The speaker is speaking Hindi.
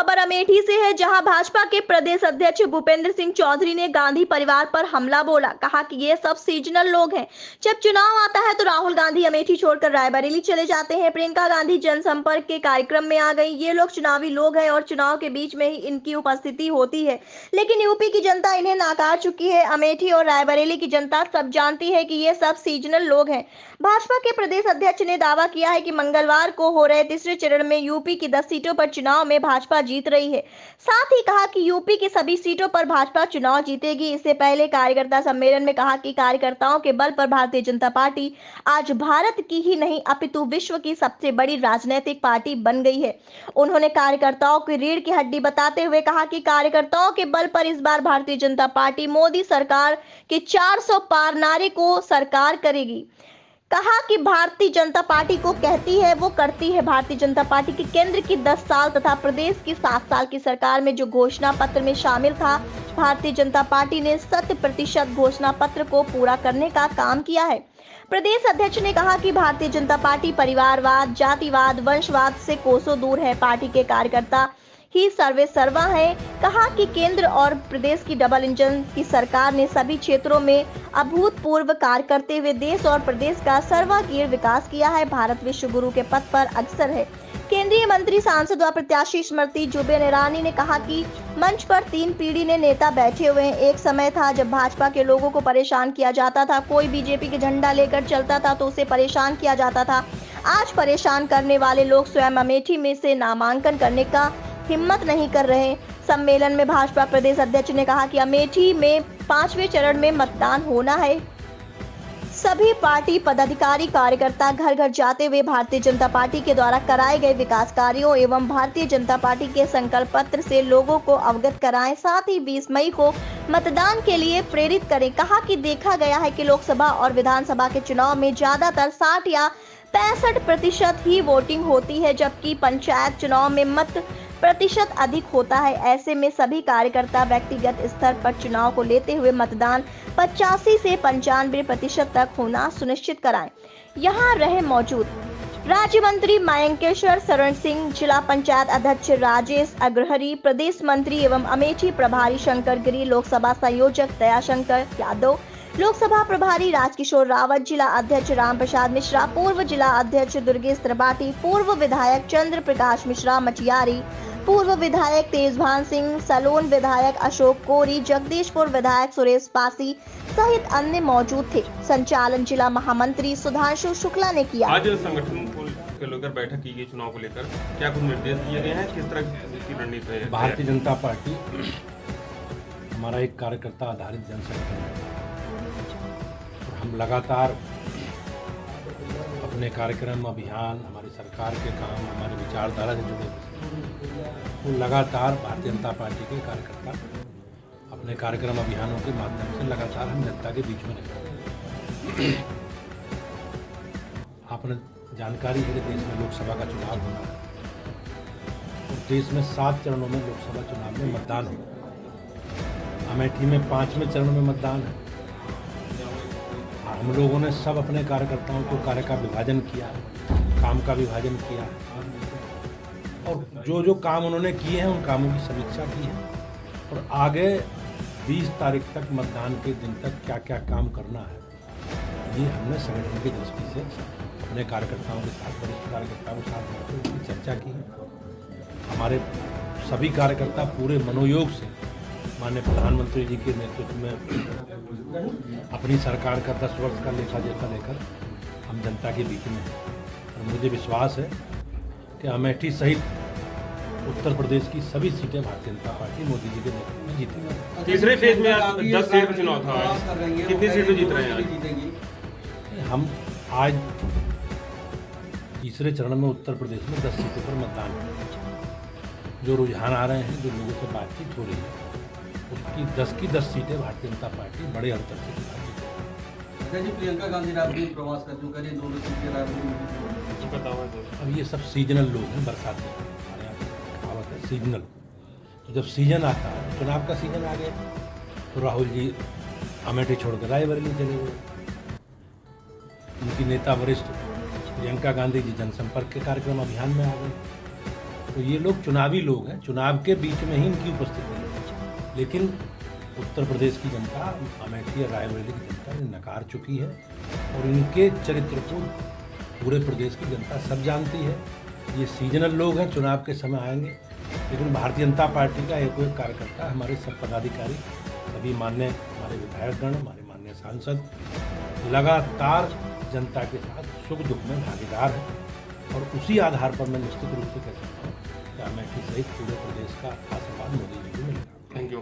खबर अमेठी से है, जहां भाजपा के प्रदेश अध्यक्ष भूपेंद्र सिंह चौधरी ने गांधी परिवार पर हमला बोला। कहा कि ये सब सीजनल लोग हैं। जब चुनाव आता है तो राहुल गांधी अमेठी छोड़कर रायबरेली चले जाते हैं। प्रियंका गांधी जनसंपर्क के कार्यक्रम में आ गई। ये लोग चुनावी लोग हैं और चुनाव के बीच में ही इनकी उपस्थिति होती है, लेकिन यूपी की जनता इन्हें नकार चुकी है। अमेठी और रायबरेली की जनता सब जानती है कि ये सब सीजनल लोग हैं। भाजपा के प्रदेश अध्यक्ष ने दावा किया है कि मंगलवार को हो रहे तीसरे चरण में यूपी की 10 सीटों पर चुनाव में भाजपा जीत रही है। साथ ही कहा कि यूपी की सभी सीटों पर भाजपा चुनाव जीतेगी। इससे पहले कार्यकर्ता सम्मेलन में कहा कि कार्यकर्ताओं के बल पर भारतीय जनता पार्टी आज भारत की ही नहीं अपितु विश्व की सबसे बड़ी राजनीतिक पार्टी बन गई है। उन्होंने कार्यकर्ताओं की रीढ़ की हड्डी बताते हुए कहा कि कार्यकर्ताओं के बल पर इस बार भारतीय जनता पार्टी मोदी सरकार के 400 पार नारे को सरकार करेगी। कहा कि भारतीय जनता पार्टी को कहती है वो करती है। भारतीय जनता पार्टी की केंद्र की 10 साल तथा प्रदेश की 7 साल की सरकार में जो घोषणा पत्र में शामिल था, भारतीय जनता पार्टी ने 100% घोषणा पत्र को पूरा करने का काम किया है। प्रदेश अध्यक्ष ने कहा कि भारतीय जनता पार्टी परिवारवाद, जातिवाद, वंशवाद से कोसों दूर है। पार्टी के कार्यकर्ता ही सर्वे सर्वा है। कहा कि केंद्र और प्रदेश की डबल इंजन की सरकार ने सभी क्षेत्रों में अभूतपूर्व कार्य करते हुए देश और प्रदेश का सर्वांगीण विकास किया है। भारत विश्व गुरु के पद पर अग्रसर है। केंद्रीय मंत्री, सांसद व प्रत्याशी स्मृति जुबिन ईरानी ने कहा कि मंच पर 3 पीढ़ी ने नेता बैठे हुए हैं। एक समय था जब भाजपा के लोगों को परेशान किया जाता था। कोई बीजेपी के झंडा लेकर चलता था तो उसे परेशान किया जाता था। आज परेशान करने वाले लोग स्वयं अमेठी में से नामांकन करने का हिम्मत नहीं कर रहे। सम्मेलन में भाजपा प्रदेश अध्यक्ष ने कहा कि अमेठी में 5वें चरण में मतदान होना है। सभी पार्टी पदाधिकारी कार्यकर्ता घर घर जाते हुए भारतीय जनता पार्टी के द्वारा कराए गए विकास कार्यों एवं भारतीय जनता पार्टी के संकल्प पत्र से लोगों को अवगत कराएं। साथ ही 20 मई को मतदान के लिए प्रेरित करें। कहा कि देखा गया है कि लोकसभा और विधानसभा के चुनाव में ज्यादातर 60 या 65% ही वोटिंग होती है, जबकि पंचायत चुनाव में मत प्रतिशत अधिक होता है। ऐसे में सभी कार्यकर्ता व्यक्तिगत स्तर पर चुनाव को लेते हुए मतदान 85 से 95% तक होना सुनिश्चित कराएं। यहाँ रहे मौजूद राज्य मंत्री मयंकेश्वर शरण सिंह, जिला पंचायत अध्यक्ष राजेश अग्रहरी, प्रदेश मंत्री एवं अमेठी प्रभारी शंकर गिरी, लोकसभा संयोजक दयाशंकर यादव, लोकसभा प्रभारी राजकिशोर रावत, जिला अध्यक्ष राम प्रसाद मिश्रा, पूर्व जिला अध्यक्ष दुर्गेश त्रिपाठी, पूर्व विधायक चंद्र प्रकाश मिश्रा मचियारी, पूर्व विधायक तेजभान सिंह, सलोन विधायक अशोक कोरी, जगदीशपुर विधायक सुरेश पासी सहित अन्य मौजूद थे। संचालन जिला महामंत्री सुधांशु शुक्ला ने किया। आज संगठन को लेकर बैठक की गई, चुनाव को लेकर क्या कुछ निर्देश दिए गए हैं, किस तरह की रणनीति है? भारतीय जनता पार्टी हमारा एक कार्यकर्ता आधारित जन संगठन है और हम लगातार अपने कार्यक्रम, अभियान, हमारी सरकार के काम, हमारी विचारधारा से जुड़े वो लगातार भारतीय जनता पार्टी के कार्यकर्ता अपने कार्यक्रम, अभियानों के माध्यम से लगातार हम जनता के बीच में रहते हैं। आपने जानकारी है कि देश में लोकसभा का चुनाव होना है और देश में 7 चरणों में लोकसभा चुनाव में मतदान होगा। अमेठी में 5वें चरण में मतदान है। हम लोगों ने सब अपने कार्यकर्ताओं को कार्य का विभाजन किया, काम का विभाजन किया और जो जो काम उन्होंने किए हैं उन कामों की समीक्षा की है और आगे 20 तारीख तक मतदान के दिन तक क्या क्या काम करना है, ये हमने संगठन की दृष्टि से अपने कार्यकर्ताओं के साथ, वरिष्ठ कार्यकर्ताओं के साथ मिलकर उसकी चर्चा की है। हमारे सभी कार्यकर्ता पूरे मनोयोग से माननीय प्रधानमंत्री जी के नेतृत्व में अपनी सरकार का 10 वर्ष का लेखा जोखा लेकर हम जनता के बीच में हैं और मुझे विश्वास है कि अमेठी सहित उत्तर प्रदेश की सभी सीटें भारतीय जनता पार्टी मोदी जी के नेतृत्व में जीतेगी। तीसरे फेज में 10 सीट का चुनाव था, कितनी सीटें जीत रहे हैं? हम आज तीसरे चरण में उत्तर प्रदेश में 10 सीटों पर मतदान है। जो रुझान आ रहे हैं, जो लोगों से बातचीत हो रही है, उसकी 10 की 10 सीटें भारतीय जनता पार्टी बड़े अंतर से जीतेगी। प्रियंका गांधी राजनीतिक प्रवास कर चुके हैं, दोनों सीटें राजनीतिक। अब ये सब सीजनल लोग हैं, बरसात में हमारे यहाँ कहावत है सीजनल। तो जब सीजन आता है, चुनाव का सीजन आ गया, तो राहुल जी अमेठी छोड़कर रायबरेली चले गए। उनकी नेता वरिष्ठ प्रियंका गांधी जी जनसंपर्क के कार्यक्रम अभियान में आ गए। तो ये लोग चुनावी लोग हैं, चुनाव के बीच में ही इनकी उपस्थिति है। लेकिन उत्तर प्रदेश की जनता, अमेठी और रायबरेली की जनता ने नकार चुकी है और इनके चरित्र को पूरे प्रदेश की जनता सब जानती है। ये सीजनल लोग हैं, चुनाव के समय आएंगे, लेकिन भारतीय जनता पार्टी का एक कार्यकर्ता, हमारे सब पदाधिकारी, सभी मान्य हमारे विधायकगण, हमारे मान्य सांसद लगातार जनता के साथ सुख दुख में भागीदार है और उसी आधार पर मैं निश्चित रूप से कह सकता हूँ कि अमेठी सहित पूरे प्रदेश का आशीर्वाद मोदी जी को मिलेगा। Thank you.